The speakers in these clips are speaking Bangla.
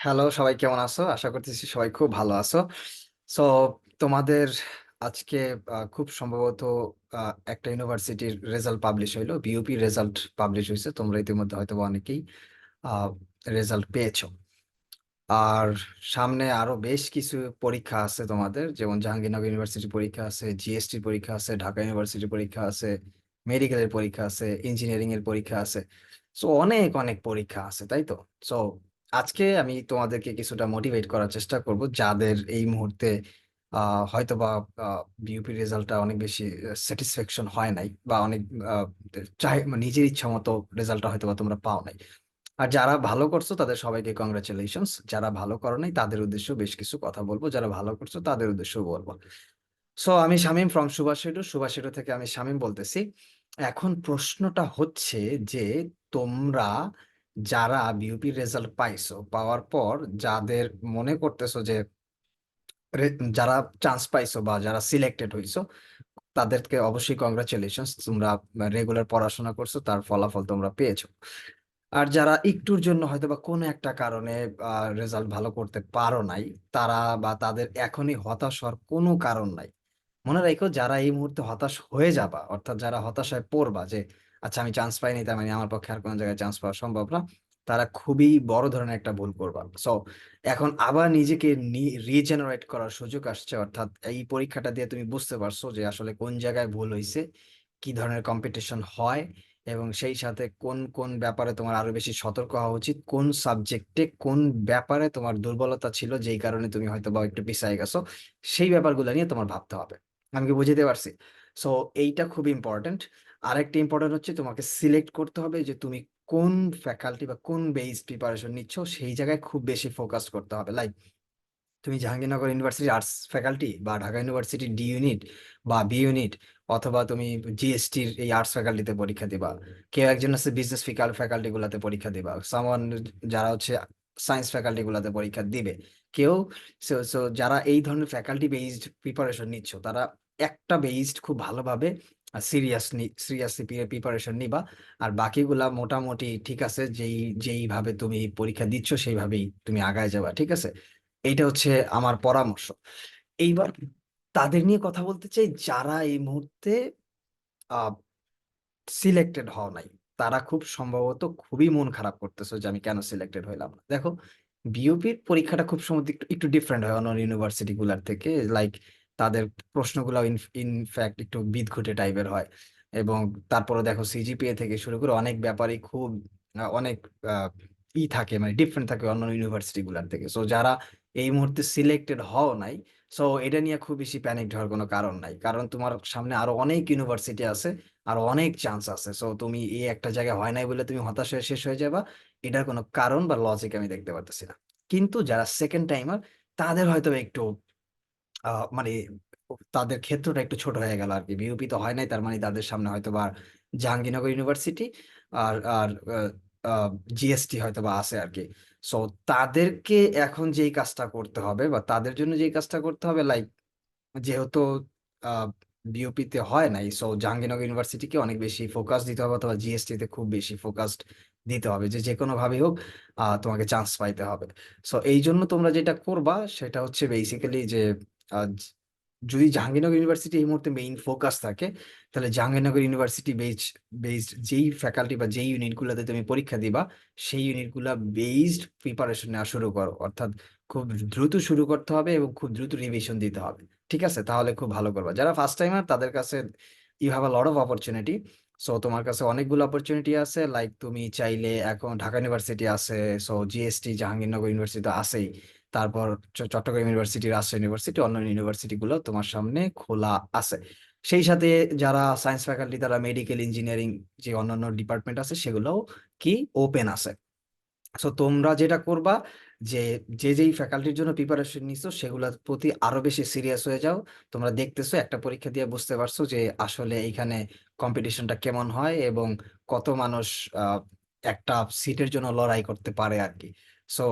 হ্যালো, সবাই কেমন আছো? আশা করতেছি সবাই খুব ভালো আছো। সো তোমাদের আজকে খুব সম্ভবত আ একটা ইউনিভার্সিটির রেজাল্ট পাবলিশ হইলো। বিইউপি রেজাল্ট পাবলিশ হইছে। তোমরা ইতিমধ্যে হয়তোবা অনেকেই আ রেজাল্ট পেয়েছো। আর সামনে আরো বেশ কিছু পরীক্ষা আছে তোমাদের। যেমন জাহাঙ্গীরনগর ইউনিভার্সিটির পরীক্ষা আছে, জিএসটির পরীক্ষা আছে, ঢাকা ইউনিভার্সিটির পরীক্ষা আছে, মেডিকেলের পরীক্ষা আছে, ইঞ্জিনিয়ারিং এর পরীক্ষা আছে। সো অনেক অনেক পরীক্ষা আছে, তাই তো? সো আজকে আমি তোমাদেরকে কিছুটা মোটিভেট করার চেষ্টা করব যাদের এই মুহূর্তে হয়তোবা বিইউপি রেজাল্টটা অনেক বেশি স্যাটিসফ্যাকশন হয় নাই বা অনেক নিজের ইচ্ছা মতো রেজাল্টটা হয়তোবা তোমরা পাও নাই। আর যারা ভালো করছো তাদের সবাইকে কংগ্রাচুলেশনস। যারা ভালো করো নাই তাদের উদ্দেশ্যে বেশ কিছু কথা বলবো, যারা ভালো করছো তাদের উদ্দেশ্যেও বলবো। সো আমি শামীম ফ্রম সুভাষিটু সুভাষিটু থেকে আমি শামীম বলতেছি। এখন প্রশ্নটা হচ্ছে যে তোমরা যারা বিউপির রেজাল্ট পাইছো, পাওয়ার পর যাদের মনে করতেছো যে যারা চান্স পাইছো বা যারা সিলেক্টেড হইছো তাদেরকে অবশ্যই কংগ্রাচুলেশনস। তোমরা রেগুলার পড়াশোনা করছো, তার ফলাফল তোমরা পেয়েছো। আর যারা একটুর জন্য হয়তোবা কোনো একটা কারণে রেজাল্ট ভালো করতে পারো নাই, তারা বা তাদের এখনই হতাশ হওয়ার কোনো কারণ নাই। মনে রাখো, যারা এই মুহূর্তে হতাশ হয়ে যাবা, অর্থাৎ যারা হতাশায় পড়বা যে আচ্ছা আমি চান্স পাইনি, তার মানে আমার পক্ষে আর কোনো জায়গায় চান্স পাওয়া সম্ভব না, তারা খুবই বড় ধরনের একটা ভুল করবা। সো এখন আবার নিজেকে রিজেনারেট করার সুযোগ আসছে, অর্থাৎ এই পরীক্ষাটা দিয়ে তুমি বুঝতে পারছো যে আসলে কোন জায়গায় ভুল হয়েছে, কি ধরনের কম্পিটিশন হয়, এবং সেই সাথে কোন কোন ব্যাপারে তোমার আরো বেশি সতর্ক হওয়া উচিত, কোন সাবজেক্টে কোন ব্যাপারে তোমার দুর্বলতা ছিল যেই কারণে তুমি হয়তো বা একটু পিছিয়ে গেছো, সেই ব্যাপারগুলো নিয়ে তোমার ভাবতে হবে। আমি কি বুঝতে পারছি? সো এইটা খুব ইম্পর্টেন্ট। আরেকটা ইম্পর্টেন্ট হচ্ছে তোমাকে সিলেক্ট করতে হবে যে তুমি কোন ফ্যাকাল্টি বা কোন বেস প্রিপারেশন নিচ্ছ, সেই জায়গায় খুব বেশি ফোকাস করতে হবে। লাইক তুমি জাহাঙ্গীরনগর ইউনিভার্সিটি আর্টস ফ্যাকাল্টি বা ঢাকা ইউনিভার্সিটি ডি ইউনিট বা বি ইউনিট, অথবা তুমি জিএসটির এই আর্টস ফ্যাকাল্টিতে পরীক্ষা দিবা, কেউ একজন আছে বিজনেস ফ্যাকাল্টি গুলাতে পরীক্ষা দিবা, সামওয়ান যারা হচ্ছে সায়েন্স ফ্যাকাল্টি গুলাতে পরীক্ষা দিবে, কেউ। সো যারা এই ধরনের ফ্যাকাল্টি বেসড প্রিপারেশন নিচ্ছ, তারা একটা বেসড খুব ভালোভাবে সিরিয়াসলি প্রিপারেশন নিবা। আর বাকিগুলা মোটামুটি ঠিক আছে, যেইভাবে তুমি পরীক্ষা দিচ্ছ সেইভাবেই তুমি আগায় যাবা, ঠিক আছে? এইটা হচ্ছে আমার পরামর্শ। এইবার তাদের নিয়ে কথা বলতে চাই যারা এই মুহূর্তে আহ সিলেক্টেড হও নাই। তারা খুব সম্ভবত খুবই মন খারাপ করতেছো যে আমি কেন সিলেক্টেড হইলাম না। দেখো, বিইউপির পরীক্ষাটা খুব সম্ভবত একটু একটু ডিফারেন্ট হয় অন্য ইউনিভার্সিটি গুলার থেকে। লাইক তাদের প্রশ্নগুলো ইনফ্যাক্ট একটু বিদঘুটে টাইপের হয়, এবং তারপরে দেখো সিজিপিএ থেকে শুরু করে অনেক ব্যাপারই খুব অনেক আহ, থাকে, মানে ডিফারেন্ট থাকে অন্য ইউনিভার্সিটি গুলার থেকে। সো যারা এই মুহূর্তে সিলেক্টেড হও নাই, সো এটা নিয়ে খুব বেশি প্যানিক হওয়ার কোনো কারণ নাই, কারণ তোমার সামনে আরো অনেক ইউনিভার্সিটি আছে, আর অনেক চান্স আছে। সো তুমি এই একটা জায়গায় হয় নাই বলে তুমি হতাশ হয়ে শেষ হয়ে যাবা, এটার কোনো কারণ বা লজিক আমি দেখতে পারতেছি না। কিন্তু যারা সেকেন্ড টাইমার, তাদের হয়তো একটু মানে তাদের ক্ষেত্রটা একটু ছোট হয়ে গেল আর কি। বিউপি তো হয় নাই, তার মানে তাদের সামনে হয়তো বা জাহাঙ্গীরনগর ইউনিভার্সিটি আর আর জিএসটি হয়তো বা আছে আর কি। সো তাদেরকে এখন যেই কাজটা করতে হবে বা তাদের জন্য যেই কাজটা করতে হবে, লাইক যেহেতু বিউপি তে হয় নাই, সো জাহাঙ্গীরনগর ইউনিভার্সিটিকে অনেক বেশি ফোকাস দিতে হবে, অথবা জিএসটি তে খুব বেশি ফোকাসড দিতে হবে, যে যে কোনো ভাবেই হোক তোমাকে চান্স পাইতে হবে। সো এই জন্য তোমরা যেটা করবা সেটা হচ্ছে বেসিক্যালি যে আহ, জ- যদি জাহাঙ্গীরনগর ইউনিভার্সিটি এই মুহূর্তে মেইন ফোকাস থাকে, তাহলে জাহাঙ্গীরনগর ইউনিভার্সিটি বেসড যেই ফ্যাকাল্টি বা যেই ইউনিট গুলোতে তুমি পরীক্ষা দিবা, সেই ইউনিট গুলা বেসড প্রিপারেশন নেওয়া শুরু করো। অর্থাৎ খুব দ্রুত শুরু করতে হবে এবং খুব দ্রুত রিভিশন দিতে হবে, ঠিক আছে? তাহলে খুব ভালো করবা। যারা ফার্স্ট টাইমার তাদের কাছে you have a lot of opportunity. So তোমার কাছে অনেকগুলো অপরচুনিটি আছে। লাইক তুমি চাইলে এখন ঢাকা ইউনিভার্সিটি আছে, সো জিএসটি জাহাঙ্গীরনগর ইউনিভার্সিটি তো আছেই, তারপর চট্টগ্রাম ইউনিভার্সিটি, রাজশাহী ইউনিভার্সিটি, অন্যান্য ইউনিভার্সিটি গুলো তোমার সামনে খোলা আছে। সেই সাথে যারা সায়েন্স ফ্যাকাল্টি, তারা মেডিকেল, ইঞ্জিনিয়ারিং, যে অন্যান্য ডিপার্টমেন্ট আছে সেগুলোও কি ওপেন আছে। সো তোমরা যেটা করবা যে যে যেই ফ্যাকাল্টির জন্য প্রিপারেশন নিছো সেগুলোর প্রতি আরো বেশি সিরিয়াস হয়ে যাও। তোমরা দেখতেছো, একটা পরীক্ষা দিয়ে বুঝতে পারছো যে আসলে এইখানে কম্পিটিশনটা কেমন হয় এবং কত মানুষ আহ, একটা সিটের জন্য লড়াই করতে পারে আর কি। সো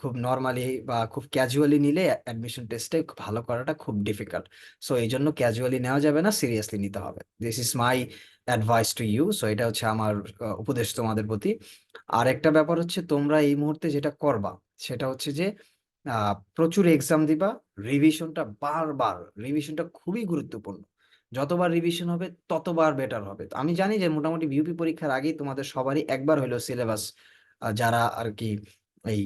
খুব নর্মালি বা খুব ক্যাজুয়ালি নিলে অ্যাডমিশন টেস্টে ভালো করাটা খুব ডিফিকাল্ট। সো এই জন্য ক্যাজুয়ালি নেওয়া যাবে না, সিরিয়াসলি নিতে হবে। This is my advice to you. So এটা হচ্ছে আমার উপদেশ তোমাদের প্রতি। আর একটা ব্যাপার হচ্ছে, তোমরা এই মুহূর্তে যেটা করবা সেটা হচ্ছে যে প্রচুর এক্সাম দিবা, রিভিশনটা বারবার, রিভিশনটা খুবই গুরুত্বপূর্ণ। যতবার রিভিশন হবে ততবার বেটার হবে। তো আমি জানি যে মোটামুটি বিউপি পরীক্ষার আগেই তোমাদের সবারই একবার হলো সিলেবাস, যারা আর কি এই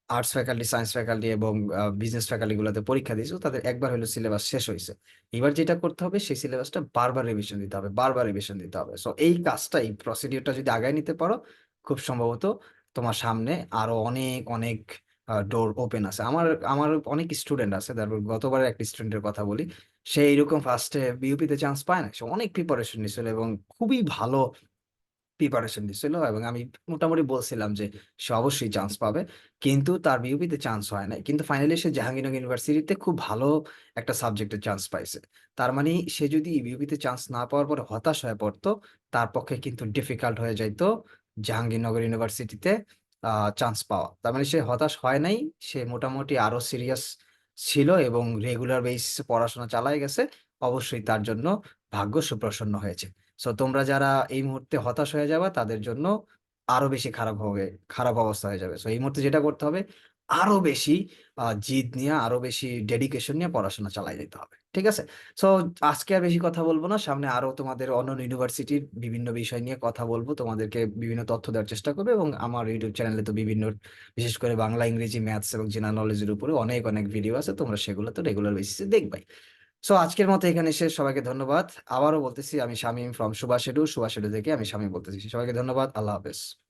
আর্টস ফ্যাকাল্টি, সায়েন্স ফ্যাকাল্টি এবং বিজনেস ফ্যাকাল্টি গুলোতে পরীক্ষা দিয়েছো, তাদের একবার হলো সিলেবাস শেষ হয়েছে। এবার যেটা করতে হবে, সেই সিলেবাসটা বারবার রিভিশন দিতে হবে, বারবার রিভিশন দিতে হবে। সো এই কাজটা, এই প্রসিডিওরটা যদি আগায় নিতে পারো, খুব সম্ভবত তোমার সামনে আরো অনেক অনেক ডোর ওপেন আছে। আমার আমার অনেক স্টুডেন্ট আছে, তারপর গতবারের একটা স্টুডেন্টের কথা বলি। সে এইরকম ফার্স্টে বিউপিতে চান্স পায় না, সে অনেক প্রিপারেশন নিয়েছিল এবং খুবই ভালো প্রিপারেশন দিছিল, এবং আমি মোটামুটি বলছিলাম যে সে অবশ্যই চান্স পাবে। কিন্তু তার বিউপিতে চান্স হয় নাই, কিন্তু ফাইনালি সে জাহাঙ্গীরনগর ইউনিভার্সিটিতে খুব ভালো একটা সাবজেক্টে চান্স পাইছে। তার মানে সে যদি বিউপিতে চান্স না পাওয়ার পরে হতাশ হয়ে পড়তো, তার পক্ষে কিন্তু ডিফিকাল্ট হয়ে যাইতো জাহাঙ্গীরনগর ইউনিভার্সিটিতে চান্স পাওয়া। তার মানে সে হতাশ হয় নাই, সে মোটামুটি আরো সিরিয়াস ছিল এবং রেগুলার বেসিসে পড়াশোনা চালায় গেছে। অবশ্যই তার জন্য ভাগ্য সুপ্রসন্ন হয়েছে। সো তোমরা যারা এই মুহূর্তে হতাশ হয়ে যাবে, তাদের জন্য আরো বেশি খারাপ হবে, খারাপ অবস্থা হয়ে যাবে। সো এই মুহূর্তে যেটা করতে হবে, আরো বেশি জিদ নিয়ে, আরো বেশি ডেডিকেশন নিয়ে পড়াশোনা চালিয়ে যেতে হবে। ঠিক আছে? সো আজকে আর বেশি কথা বলবো না, সামনে আরো তোমাদের অন্যান্য ইউনিভার্সিটির বিভিন্ন বিষয় নিয়ে কথা বলবো, তোমাদেরকে বিভিন্ন তথ্য দেওয়ার চেষ্টা করবে। এবং আমার ইউটিউব চ্যানেলে তো বিভিন্ন, বিশেষ করে বাংলা, ইংরেজি, ম্যাথস এবং জেনারেল নলেজের উপরে অনেক অনেক ভিডিও আছে, তোমরা সেগুলো তো রেগুলার বেসিসে দেখবে। সো আজকের মতো এখানে শেষ, সবাইকে ধন্যবাদ। আবারও বলতেছি, আমি শামীম ফ্রম সুভাষ এডু থেকে আমি শামীম বলতেছি। সবাইকে ধন্যবাদ, আল্লাহ হাফেজ।